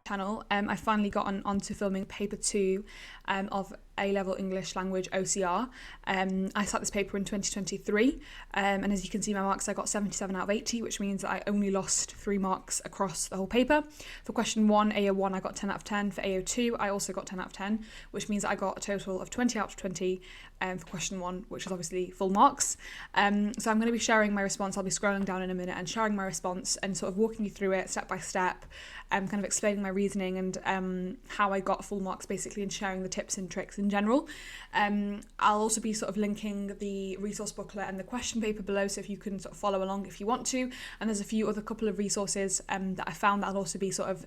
channel, I finally got onto filming paper 2 of A-level English Language OCR. I sat this paper in 2023, and as you can see my marks, I got 77 out of 80, which means that I only lost 3 marks across the whole paper. For question 1, AO1, I got 10 out of 10. For AO2, I also got 10 out of 10, which means that I got a total of 20 out of 20 for question 1, which is obviously full marks. So I'm going to be sharing my response. I'll be scrolling down in a minute and sharing my response and sort of walking you through it step by step, kind of explaining my reasoning and how I got full marks basically, and sharing the tips and tricks in general. I'll also be sort of linking the resource booklet and the question paper below, so if you can sort of follow along if you want to. And there's a few other couple of resources that I found that I'll also be sort of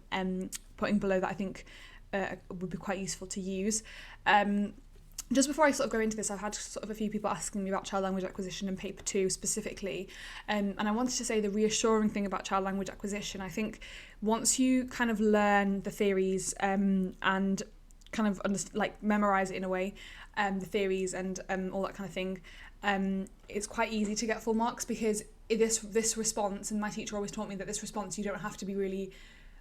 putting below that I think would be quite useful to use. Just before I sort of go into this, I've had sort of a few people asking me about child language acquisition and paper 2 specifically, and I wanted to say the reassuring thing about child language acquisition, I think once you kind of learn the theories and kind of memorize it in a way, the theories and all that kind of thing, it's quite easy to get full marks, because this response, and my teacher always taught me that this response, you don't have to be really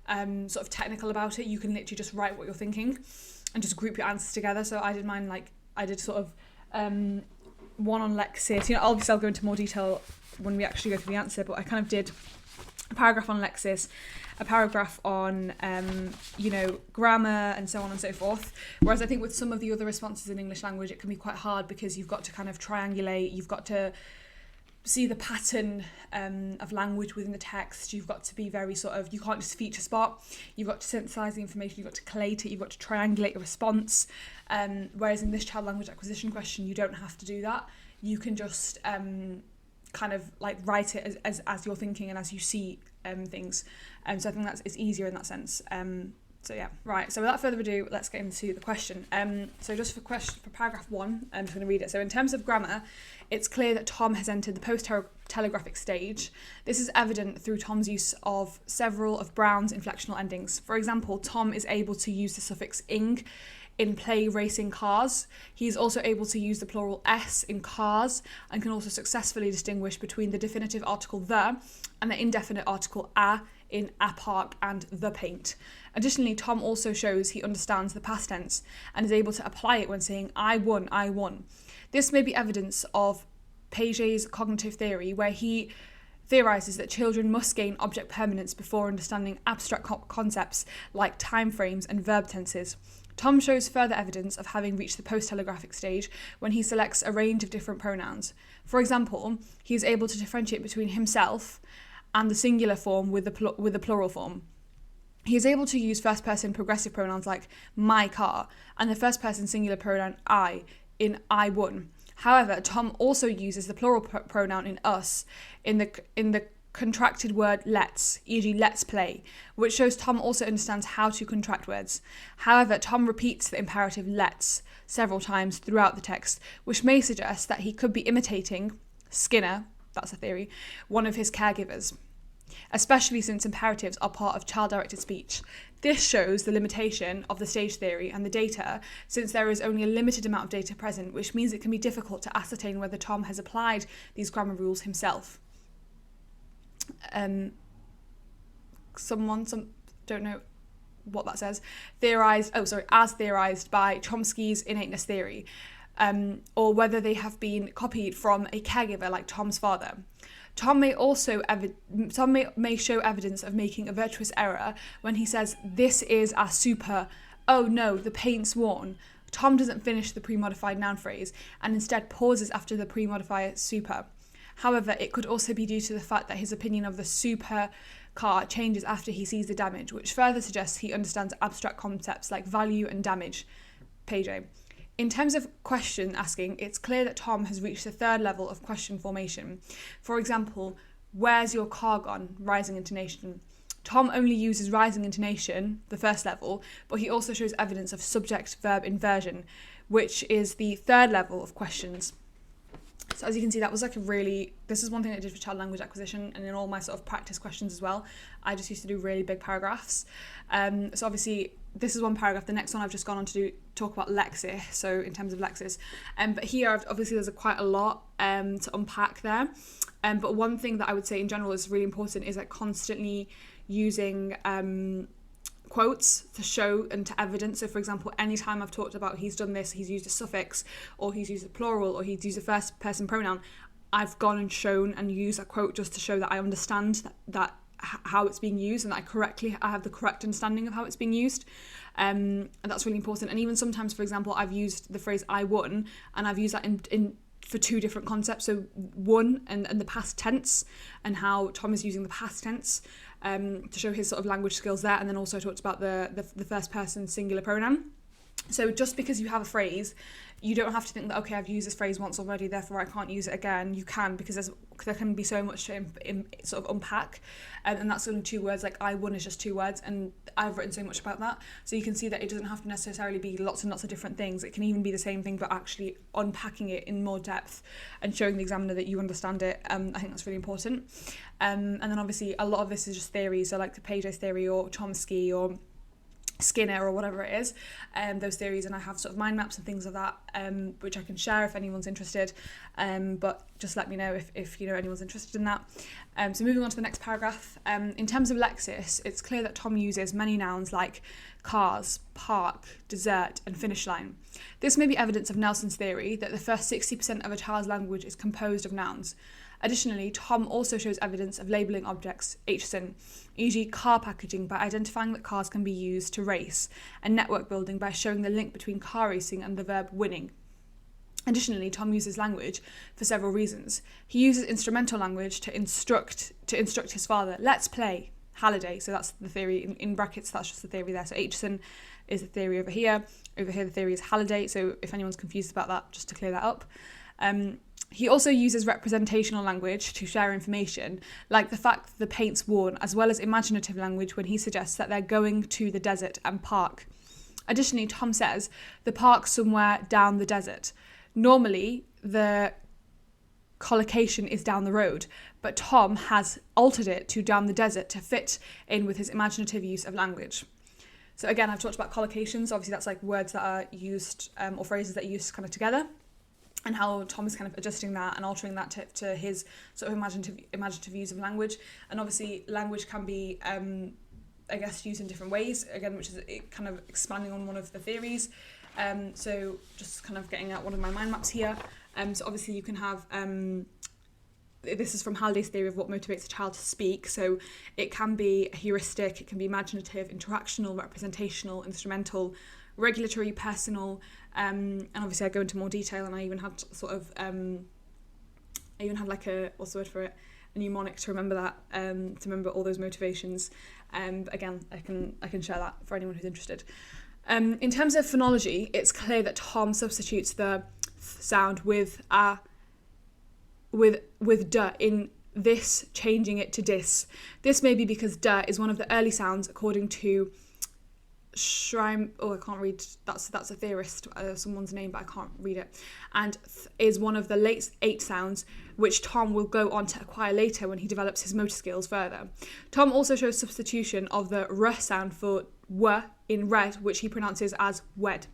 sort of technical about it. You can literally just write what you're thinking and just group your answers together. So I did mine I did sort of one on Lexis. Obviously I'll go into more detail when we actually go through the answer, but I kind of did a paragraph on Lexis, a paragraph on grammar and so on and so forth. Whereas I think with some of the other responses in English language, it can be quite hard because you've got to kind of triangulate, you've got to see the pattern of language within the text. You've got to be very you can't just feature spot. You've got to synthesize the information, you've got to collate it, you've got to triangulate a response. Whereas in this child language acquisition question, you don't have to do that. You can just kind of write it as you're thinking and as you see things. So I think it's easier in that sense. So yeah, right. So without further ado, let's get into the question. So just for paragraph 1, I'm just going to read it. So in terms of grammar, it's clear that Tom has entered the post-telegraphic stage. This is evident through Tom's use of several of Brown's inflectional endings. For example, Tom is able to use the suffix ing in play, racing, cars. He's also able to use the plural s in cars, and can also successfully distinguish between the definitive article the and the indefinite article a in a park and the paint. Additionally, Tom also shows he understands the past tense and is able to apply it when saying I won, I won. This may be evidence of Piaget's cognitive theory, where he theorizes that children must gain object permanence before understanding abstract concepts like time frames and verb tenses. Tom shows further evidence of having reached the post-telegraphic stage when he selects a range of different pronouns. For example, he is able to differentiate between himself and the singular form with the plural form. He is able to use first-person progressive pronouns like my car and the first-person singular pronoun I in I won. However, Tom also uses the plural pronoun in us in the contracted word let's, e.g. let's play, which shows Tom also understands how to contract words. However, Tom repeats the imperative let's several times throughout the text, which may suggest that he could be imitating Skinner, that's a theory, one of his caregivers, especially since imperatives are part of child-directed speech. This shows the limitation of the stage theory and the data, since there is only a limited amount of data present, which means it can be difficult to ascertain whether Tom has applied these grammar rules himself. Don't know what that says, as theorized by Chomsky's innateness theory, or whether they have been copied from a caregiver like Tom's father. Tom may show evidence of making a virtuous error when he says, this is a super, oh no, the paint's worn. Tom doesn't finish the pre-modified noun phrase and instead pauses after the pre-modifier super. However, it could also be due to the fact that his opinion of the super car changes after he sees the damage, which further suggests he understands abstract concepts like value and damage. Piaget. In terms of question asking, it's clear that Tom has reached the 3rd level of question formation. For example, where's your car gone? Rising intonation. Tom only uses rising intonation, the 1st level, but he also shows evidence of subject-verb inversion, which is the 3rd level of questions. So as you can see, that was this is one thing I did for child language acquisition, and in all my sort of practice questions as well, I just used to do really big paragraphs. So obviously this is one paragraph. The next one I've just gone on to talk about Lexis, so in terms of Lexis. But here, obviously there's quite a lot to unpack there. But one thing that I would say in general is really important is constantly using quotes to show and to evidence. So for example, anytime I've talked about he's done this, he's used a suffix, or he's used a plural, or he's used a first person pronoun, I've gone and shown and used that quote just to show that I understand that how it's being used, and that I have the correct understanding of how it's being used. And that's really important. And even sometimes, for example, I've used the phrase I won, and I've used that in for two different concepts. So won and the past tense, and how Tom is using the past tense to show his sort of language skills there. And then also talked about the first person singular pronoun. So just because you have a phrase, you don't have to think that, okay, I've used this phrase once already, therefore I can't use it again. You can, because there can be so much to sort of unpack. And that's only 2 words, like I won is just 2 words, and I've written so much about that. So you can see that it doesn't have to necessarily be lots and lots of different things. It can even be the same thing, but actually unpacking it in more depth and showing the examiner that you understand it. I think that's really important. And then obviously a lot of this is just theory. So like the Paget's theory, or Chomsky, or Skinner, or whatever it is, those theories, and I have sort of mind maps and things of that, which I can share if anyone's interested, but just let me know if you know anyone's interested in that. So moving on to the next paragraph, in terms of Lexis, it's clear that Tom uses many nouns like cars, park, dessert, and finish line. This may be evidence of Nelson's theory that the first 60% of a child's language is composed of nouns. Additionally, Tom also shows evidence of labelling objects, HSIN, e.g. car packaging, by identifying that cars can be used to race, and network building by showing the link between car racing and the verb winning. Additionally, Tom uses language for several reasons. He uses instrumental language to instruct his father. Let's play, Halliday. So that's the theory in brackets. That's just the theory there. So HSIN is the theory over here. Over here, the theory is Halliday. So if anyone's confused about that, just to clear that up. He also uses representational language to share information, like the fact that the paint's worn, as well as imaginative language when he suggests that they're going to the desert and park. Additionally, Tom says, the park's somewhere down the desert. Normally, the collocation is down the road, but Tom has altered it to down the desert to fit in with his imaginative use of language. So again, I've talked about collocations. Obviously, that's like words that are used, or phrases that are used kind of together, and how Tom is kind of adjusting that and altering that to his sort of imaginative use of language. And obviously language can be, I guess, used in different ways, again, which is kind of expanding on one of the theories. So just kind of getting out one of my mind maps here. So obviously you can have, this is from Halliday's theory of what motivates a child to speak. So it can be a heuristic, it can be imaginative, interactional, representational, instrumental, regulatory, personal, and obviously I go into more detail, and I even had sort of, I even had like what's the word for it, a mnemonic to remember that, to remember all those motivations. Again, I can share that for anyone who's interested. In terms of phonology, it's clear that Tom substitutes the sound with duh in this, changing it to dis. This may be because duh is one of the early sounds according to I can't read, that's a theorist, someone's name, but I can't read it, and is one of the late 8 sounds which Tom will go on to acquire later when he develops his motor skills further. Tom also shows substitution of the r sound for w in red, which he pronounces as wed.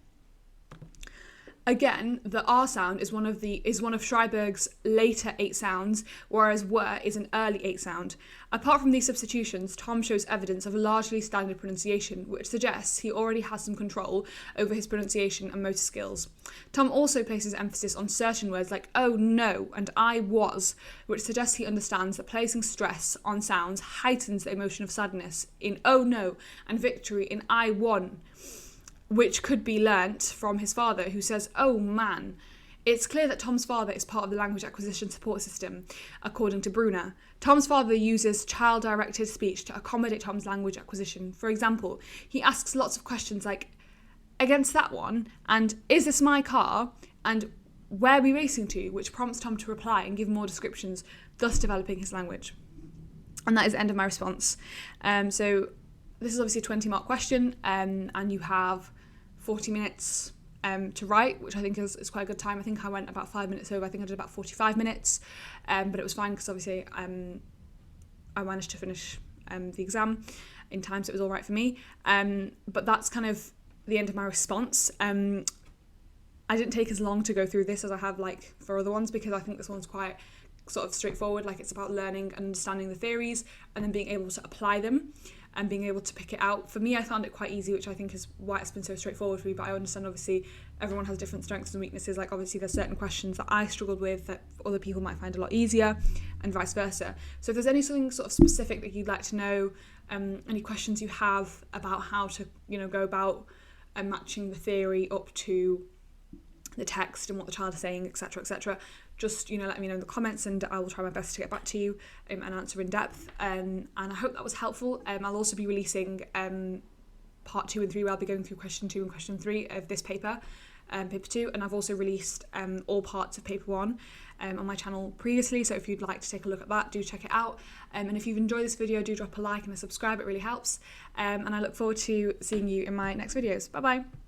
Again, the R sound is one of Schreiberg's later 8 sounds, whereas W is an early 8 sound. Apart from these substitutions, Tom shows evidence of a largely standard pronunciation, which suggests he already has some control over his pronunciation and motor skills. Tom also places emphasis on certain words like oh no and I was, which suggests he understands that placing stress on sounds heightens the emotion of sadness in oh no, and victory in I won, which could be learnt from his father, who says, oh man. It's clear that Tom's father is part of the language acquisition support system, according to Brunner. Tom's father uses child-directed speech to accommodate Tom's language acquisition. For example, he asks lots of questions like, against that one, and is this my car, and where are we racing to, which prompts Tom to reply and give more descriptions, thus developing his language. And that is the end of my response. So this is obviously a 20-mark question, and you have 40 minutes to write, which I think is quite a good time. I think I went about 5 minutes over. I think I did about 45 minutes, but it was fine because obviously I managed to finish the exam in time, so it was all right for me. But that's kind of the end of my response. I didn't take as long to go through this as I have like for other ones, because I think this one's quite sort of straightforward. Like, it's about learning and understanding the theories and then being able to apply them. and being able to pick it out. For me, I found it quite easy, which I think is why it's been so straightforward for me, but I understand obviously everyone has different strengths and weaknesses. Like obviously there's certain questions that I struggled with that other people might find a lot easier, and vice versa. So if there's anything sort of specific that you'd like to know, any questions you have about how to, go about matching the theory up to the text and what the child is saying, etc., just let me know in the comments, and I will try my best to get back to you and answer in depth. And I hope that was helpful. I'll also be releasing part 2 and 3, where I'll be going through question 2 and question 3 of this paper, paper 2, and I've also released all parts of paper 1 on my channel previously, so if you'd like to take a look at that, do check it out. And if you've enjoyed this video, do drop a like and a subscribe, it really helps. And I look forward to seeing you in my next videos. Bye bye.